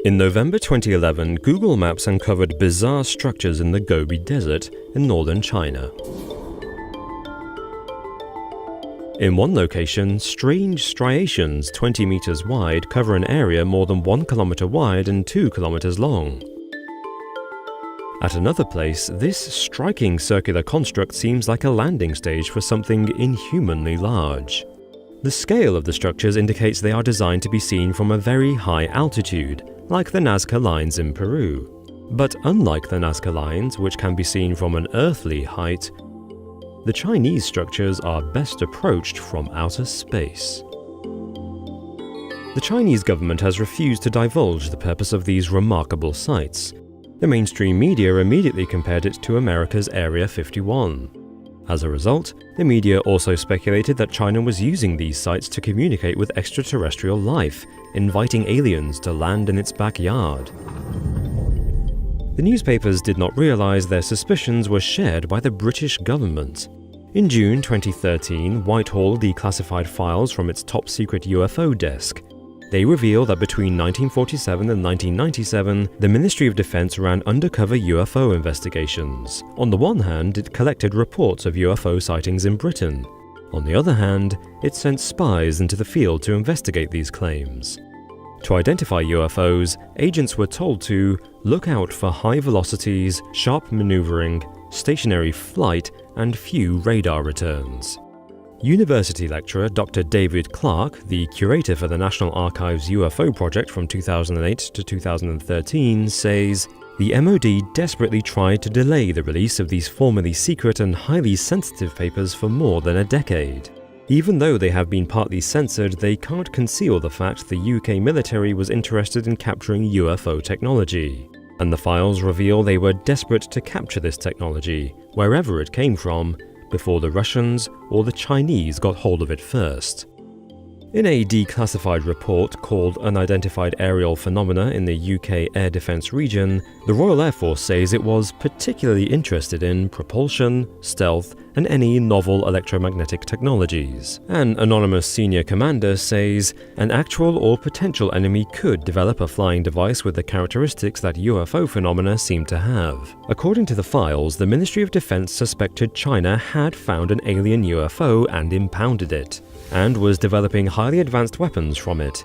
In November 2011, Google Maps uncovered bizarre structures in the Gobi Desert in northern China. In one location, strange striations 20 meters wide cover an area more than 1 kilometer wide and 2 kilometers long. At another place, this striking circular construct seems like a landing stage for something inhumanly large. The scale of the structures indicates they are designed to be seen from a very high altitude, like the Nazca Lines in Peru. But unlike the Nazca Lines, which can be seen from an earthly height, the Chinese structures are best approached from outer space. The Chinese government has refused to divulge the purpose of these remarkable sites. The mainstream media immediately compared it to America's Area 51. As a result, the media also speculated that China was using these sites to communicate with extraterrestrial life, inviting aliens to land in its backyard. The newspapers did not realize their suspicions were shared by the British government. In June 2013, Whitehall declassified files from its top-secret UFO desk. They reveal that between 1947 and 1997, the Ministry of Defense ran undercover UFO investigations. On the one hand, it collected reports of UFO sightings in Britain. On the other hand, it sent spies into the field to investigate these claims. To identify UFOs, agents were told to look out for high velocities, sharp maneuvering, stationary flight, and few radar returns. University lecturer Dr. David Clark, the curator for the National Archives UFO project from 2008 to 2013, says, "The MOD desperately tried to delay the release of these formerly secret and highly sensitive papers for more than a decade. Even though they have been partly censored, they can't conceal the fact the UK military was interested in capturing UFO technology. And the files reveal they were desperate to capture this technology, wherever it came from, before the Russians or the Chinese got hold of it first." In a declassified report called Unidentified Aerial Phenomena in the UK Air Defence Region, the Royal Air Force says it was particularly interested in propulsion, stealth, and any novel electromagnetic technologies. An anonymous senior commander says, "An actual or potential enemy could develop a flying device with the characteristics that UFO phenomena seem to have." According to the files, the Ministry of Defense suspected China had found an alien UFO and impounded it, and was developing highly advanced weapons from it.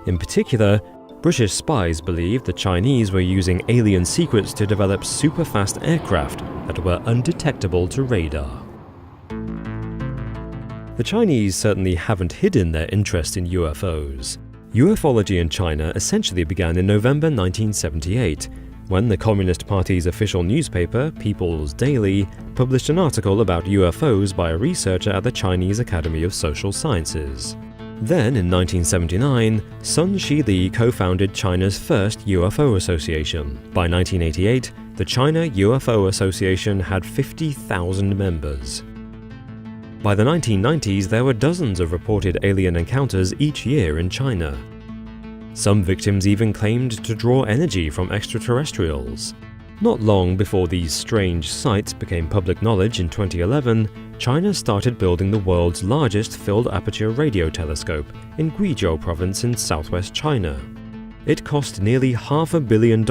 In particular, British spies believed the Chinese were using alien secrets to develop super-fast aircraft that were undetectable to radar. The Chinese certainly haven't hidden their interest in UFOs. Ufology in China essentially began in November 1978, when the Communist Party's official newspaper, People's Daily, published an article about UFOs by a researcher at the Chinese Academy of Social Sciences. Then, in 1979, Sun Xili co-founded China's first UFO association. By 1988, the China UFO Association had 50,000 members. By the 1990s, there were dozens of reported alien encounters each year in China. Some victims even claimed to draw energy from extraterrestrials. Not long before these strange sights became public knowledge in 2011, China started building the world's largest filled-aperture radio telescope in Guizhou province in southwest China. It cost nearly $500 million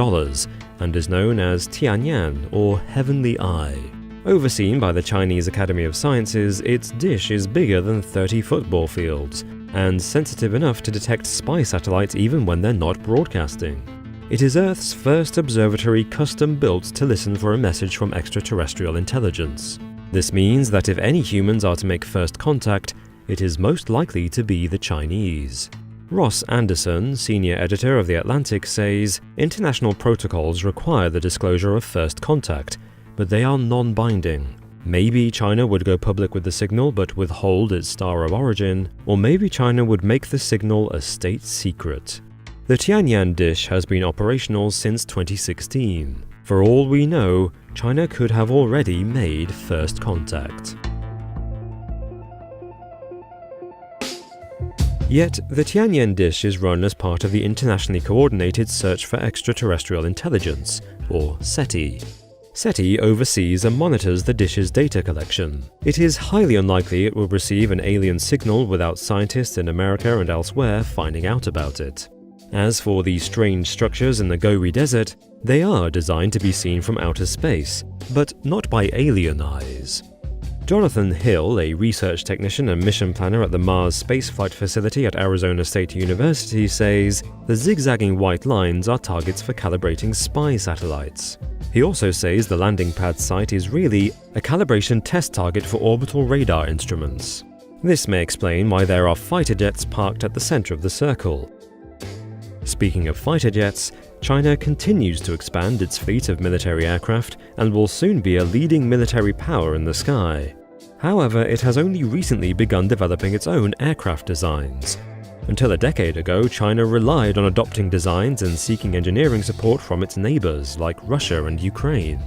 and is known as Tianyan, or Heavenly Eye. Overseen by the Chinese Academy of Sciences, its dish is bigger than 30 football fields, and sensitive enough to detect spy satellites even when they're not broadcasting. It is Earth's first observatory custom-built to listen for a message from extraterrestrial intelligence. This means that if any humans are to make first contact, it is most likely to be the Chinese. Ross Anderson, senior editor of The Atlantic, says, "International protocols require the disclosure of first contact, but they are non-binding. Maybe China would go public with the signal but withhold its star of origin, or maybe China would make the signal a state secret." The Tianyan dish has been operational since 2016. For all we know, China could have already made first contact. Yet, the Tianyan dish is run as part of the Internationally Coordinated Search for Extraterrestrial Intelligence, or SETI. SETI oversees and monitors the dish's data collection. It is highly unlikely it will receive an alien signal without scientists in America and elsewhere finding out about it. As for the strange structures in the Gobi Desert, they are designed to be seen from outer space, but not by alien eyes. Jonathan Hill, a research technician and mission planner at the Mars Spaceflight Facility at Arizona State University, says the zigzagging white lines are targets for calibrating spy satellites. He also says the landing pad site is really a calibration test target for orbital radar instruments. This may explain why there are fighter jets parked at the center of the circle. Speaking of fighter jets, China continues to expand its fleet of military aircraft and will soon be a leading military power in the sky. However, it has only recently begun developing its own aircraft designs. Until a decade ago, China relied on adopting designs and seeking engineering support from its neighbors like Russia and Ukraine.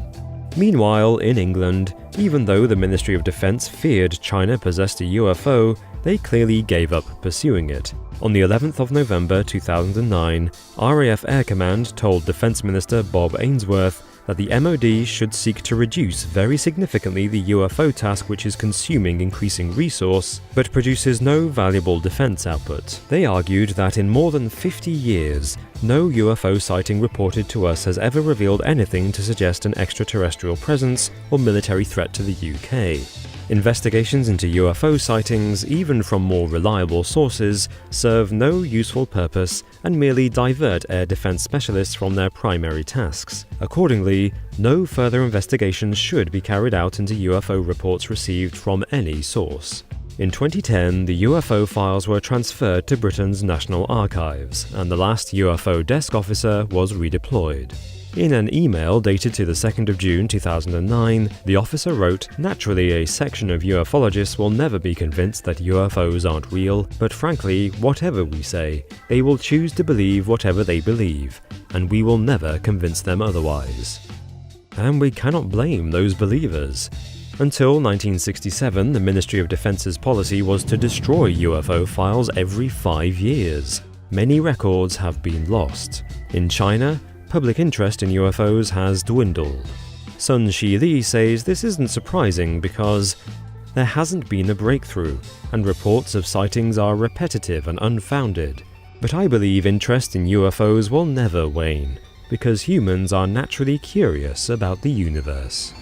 Meanwhile, in England, even though the Ministry of Defense feared China possessed a UFO, they clearly gave up pursuing it. On the 11th of November 2009, RAF Air Command told Defense Minister Bob Ainsworth that the MOD should seek to reduce very significantly the UFO task, which is consuming increasing resource, but produces no valuable defense output. They argued that in more than 50 years, no UFO sighting reported to us has ever revealed anything to suggest an extraterrestrial presence or military threat to the UK. Investigations into UFO sightings, even from more reliable sources, serve no useful purpose and merely divert air defense specialists from their primary tasks. Accordingly, no further investigations should be carried out into UFO reports received from any source. In 2010, the UFO files were transferred to Britain's National Archives, and the last UFO desk officer was redeployed. In an email dated to the 2nd of June 2009, the officer wrote, "Naturally, a section of ufologists will never be convinced that UFOs aren't real, but frankly, whatever we say, they will choose to believe whatever they believe, and we will never convince them otherwise." And we cannot blame those believers. Until 1967, the Ministry of Defense's policy was to destroy UFO files every 5 years. Many records have been lost. In China, public interest in UFOs has dwindled. Sun Shi Li says this isn't surprising because there hasn't been a breakthrough, and reports of sightings are repetitive and unfounded. But I believe interest in UFOs will never wane, because humans are naturally curious about the universe.